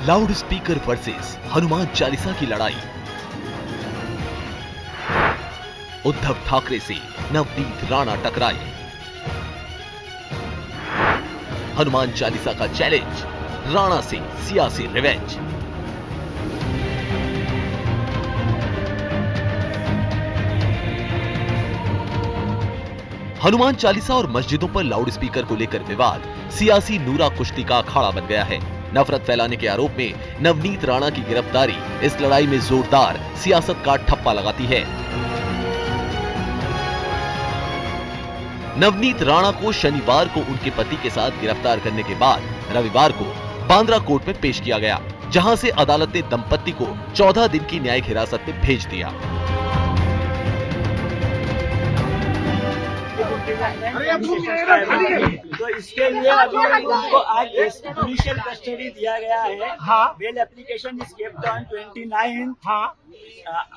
Loud speaker versus Hanuman Chalisa की लड़ाई। उद्धव ठाकरे से नवनीत राणा टकराए। हनुमान चालीसा का चैलेंज, राणा से सियासी रिवेंज। हनुमान चालीसा और मस्जिदों पर लाउड स्पीकर को लेकर विवाद सियासी नूरा कुश्ती का अखाड़ा बन गया है। नफरत फैलाने के आरोप में नवनीत राणा की गिरफ्तारी इस लड़ाई में जोरदार सियासत का ठप्पा लगाती है। नवनीत राणा को शनिवार को उनके पति के साथ गिरफ्तार करने के बाद रविवार को बांद्रा कोर्ट में पेश किया गया, जहां से अदालत ने दंपत्ति को 14 दिन की न्यायिक हिरासत में भेज दिया। तो इसके लिए अभी उनको आज जुडिशियल कस्टडी दिया गया है। हाँ, bail application is kept on 29। हाँ,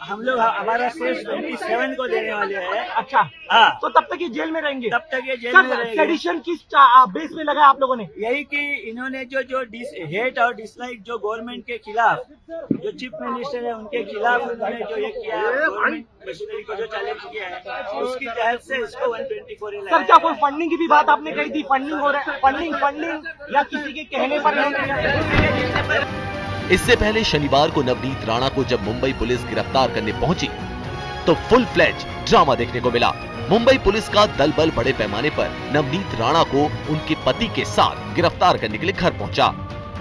हम लोग हमारा सोर्स 27 को देने वाले हैं। अच्छा, हाँ, तो तब तक ये जेल में रहेंगे? तब तक ये जेल में रहेंगे। सेडिशन किस बेस में लगा आप लोगों ने? यही कि इन्होंने जो हेट और डिसलाइक जो गवर्नमेंट के खिलाफ, जो चीफ मिनिस्टर है उनके खिलाफ उन्होंने जो ये किया, गवर्नमेंट मशीनरी को जो चैलेंज किया है, उसकी तहत से इसको 124 सर, क्या कोई फंडिंग की भी बात आपने कही थी? फंडिंग हो रहा है, फंडिंग या किसी के कहने पर नहीं? इससे पहले शनिवार को नवनीत राणा को जब मुंबई पुलिस गिरफ्तार करने पहुंची तो फुल फ्लेज ड्रामा देखने को मिला। मुंबई पुलिस का दल बल बड़े पैमाने पर नवनीत राणा को उनके पति के साथ गिरफ्तार करने के लिए घर पहुंचा।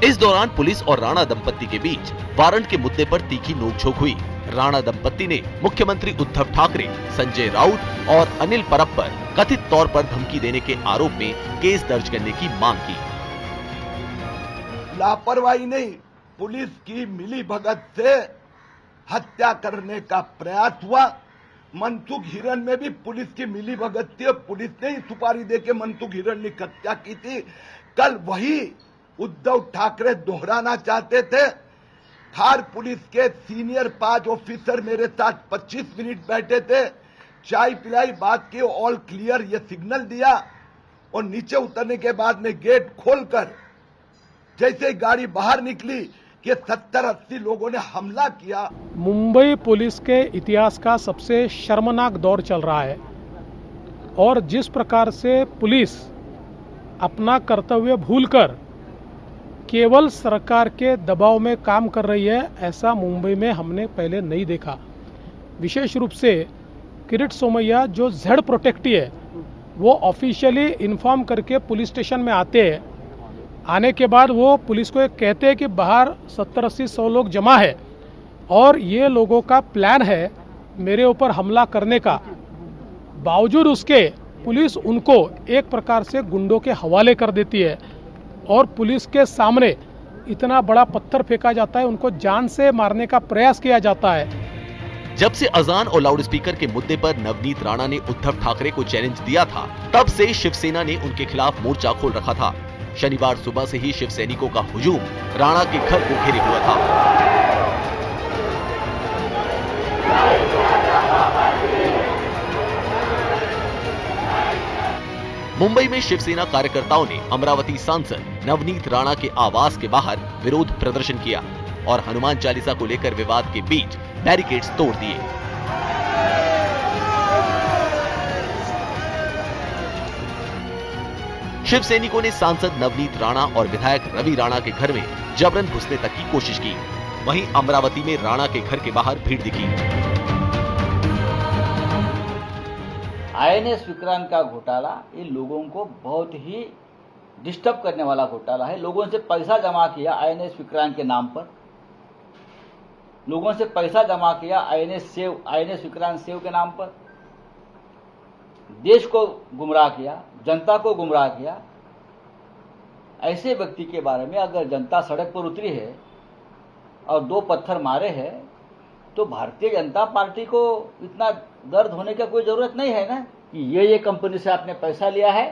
इस दौरान पुलिस और राणा दंपत्ति के बीच वारंट के मुद्दे पर तीखी नोकझोंक हुई। राणा दंपत्ति ने मुख्यमंत्री उद्धव ठाकरे, संजय राउत और अनिल परब पर कथित तौर पर धमकी देने के आरोप में केस दर्ज करने की मांग की। लापरवाही नहीं, पुलिस की मिलीभगत से हत्या करने का प्रयास हुआ। मनसुख हिरन में भी पुलिस की मिलीभगत थी, पुलिस ने ही सुपारी देके मनसुख हिरन की हत्या की थी। कल वही उद्धव ठाकरे दोहराना चाहते थे। थार पुलिस के सीनियर 5 ऑफिसर मेरे साथ 25 मिनट बैठे थे, चाय पिलाई, बात की, ऑल क्लियर ये सिग्नल दिया और नीचे उतरने के बाद में गेट खोलकर जैसे गाड़ी बाहर निकली कि 70-80 लोगों ने हमला किया। मुंबई पुलिस के इतिहास का सबसे शर्मनाक दौर चल रहा है और जिस प्रकार से पुलिस अपना कर्तव्य भूलकर केवल सरकार के दबाव में काम कर रही है, ऐसा मुंबई में हमने पहले नहीं देखा। विशेष रूप से किरीट सोमैया जो जेड प्रोटेक्टी है, वो ऑफिशियली इन्फॉर्म करके पुलिस स्टेशन में आते हैं। आने के बाद वो पुलिस को एक कहते हैं कि बाहर 70-80-100 लोग जमा है और ये लोगों का प्लान है मेरे ऊपर हमला करने का। बावजूद उसके पुलिस उनको एक प्रकार से गुंडों के हवाले कर देती है और पुलिस के सामने इतना बड़ा पत्थर फेंका जाता है, उनको जान से मारने का प्रयास किया जाता है। जब से अजान और लाउड स्पीकर के मुद्दे पर नवनीत राणा ने उद्धव ठाकरे को चैलेंज दिया था, तब से शिवसेना ने उनके खिलाफ मोर्चा खोल रखा था। शनिवार सुबह से ही शिव सैनिकों का हुजूम राणा के घर को घेरे हुआ था। मुंबई में शिवसेना कार्यकर्ताओं ने अमरावती सांसद नवनीत राणा के आवास के बाहर विरोध प्रदर्शन किया और हनुमान चालीसा को लेकर विवाद के बीच बैरिकेड्स तोड़ दिए। शिव सैनिकों ने सांसद नवनीत राणा और विधायक रवि राणा के घर में जबरन घुसने तक की कोशिश की। वहीं अमरावती में राणा के घर के बाहर भीड़ दिखी। INS विक्रांत का घोटाला ये लोगों को बहुत ही डिस्टर्ब करने वाला घोटाला है। लोगों से पैसा जमा किया INS विक्रांत के नाम पर, लोगों से पैसा जमा किया INS विक्रांत सेव के नाम पर, देश को गुमराह किया, जनता को गुमराह किया। ऐसे व्यक्ति के बारे में अगर जनता सड़क पर उतरी है और 2 पत्थर मारे हैं तो भारतीय जनता पार्टी को इतना दर्द होने का कोई जरूरत नहीं है ना कि ये कंपनी से आपने पैसा लिया है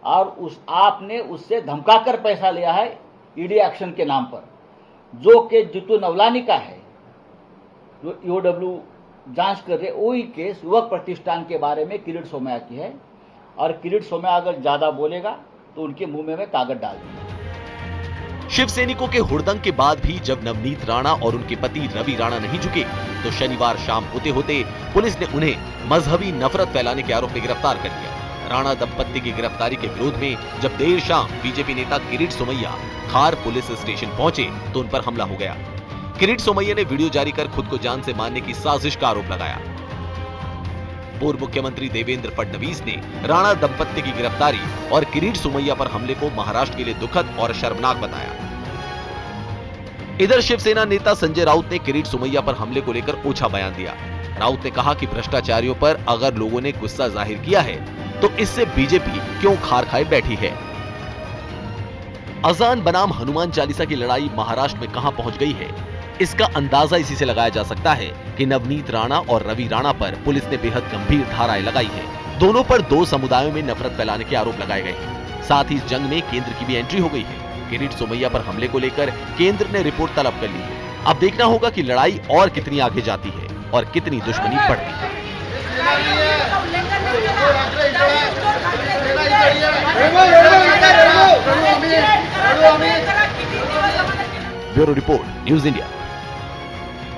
और आपने उससे धमकाकर पैसा लिया है ईडी एक्शन के नाम पर, जो केस जितू नवलानी का है, जो EOW जांच कर रहे, वही केस युवक प्रतिष्ठान के बारे में किरीट सोमैया की है और किरीट सोमैया अगर ज्यादा बोलेगा तो उनके मुंह में मैं कागज डाल दूंगा। शिव सैनिकों के हुड़दंग के बाद भी जब नवनीत राणा और उनके पति रवि राणा नहीं झुके, तो शनिवार शाम होते होते पुलिस ने उन्हें मजहबी नफरत फैलाने के आरोप में गिरफ्तार कर लिया। राणा दंपत्ति की गिरफ्तारी के विरोध में जब देर शाम बीजेपी नेता किरीट सोमैया खार पुलिस स्टेशन पहुंचे तो उन पर हमला हो गया। किरीट सोमैया ने वीडियो जारी कर खुद को जान से मारने की साजिश का आरोप लगाया। पूर्व मुख्यमंत्री देवेंद्र फडणवीस ने राणा दंपत्ति की गिरफ्तारी और किरीट सोमैया पर हमले को महाराष्ट्र के लिए दुखद और शर्मनाक बताया। इधर शिवसेना नेता संजय राउत ने किरीट सोमैया पर हमले को लेकर ओछा बयान दिया। राउत ने कहा कि भ्रष्टाचारियों पर अगर लोगों ने गुस्सा जाहिर किया है तो इससे बीजेपी क्यों खार खाए बैठी है। अजान बनाम हनुमान चालीसा की लड़ाई महाराष्ट्र में कहां पहुंच गई है, इसका अंदाजा इसी से लगाया जा सकता है कि नवनीत राणा और रवि राणा पर पुलिस ने बेहद गंभीर धाराएं लगाई है। दोनों पर दो समुदायों में नफरत फैलाने के आरोप लगाए गए हैं। साथ ही इस जंग में केंद्र की भी एंट्री हो गई है। किरीट सोमैया पर हमले को लेकर केंद्र ने रिपोर्ट तलब कर ली है। अब देखना होगा कि लड़ाई और कितनी आगे जाती है और कितनी दुश्मनी बढ़ती है। Bureau report, news India.